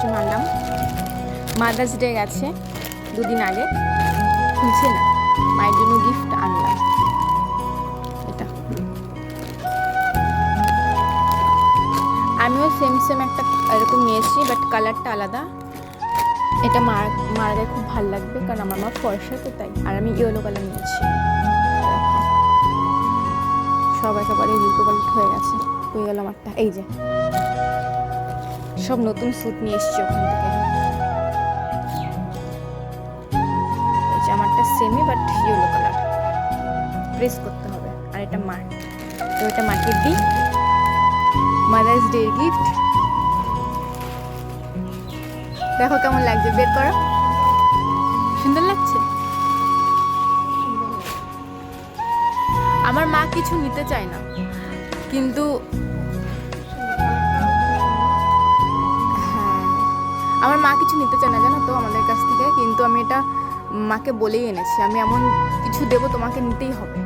সিম আনলাম। Mother's day গেছে 2 দিন আগে, খুলছে না, মায়ের জন্য গিফট আনলাম এটা। আমিও সেম একটা এরকম নিয়েছি, বাট কালারটা আলাদা। এটা মার খুব ভালো লাগবে, কারণ আমার মা ফর্সা তো তাই। আর আমি ইয়েলো কালার নিয়েছি। সব একেবারে উল্টো পাল্ট হয়ে গেছে, হয়ে গেল আমারটা। এই যে সব নতুন স্যুট নিয়ে এসছি ওখান থেকে। এই যে আমারটা সেমই, বাট ইয়েলো কালার, প্রেস করতে হবে। আর এটা মার, তো এটা মাকে দিই, মাদার্স ডে গিফট। দেখো কেমন লাগছে, বের করো। সুন্দর লাগছে। আমার মা কিছু নিতে চায় না, কিন্তু হ্যাঁ, আমার মা কিছু নিতে চায় না জানো তো আমাদের কাছ থেকে, কিন্তু আমি এটা মাকে বলেই এনেছি, আমি এমন কিছু দেবো তোমাকে নিতেই হবে।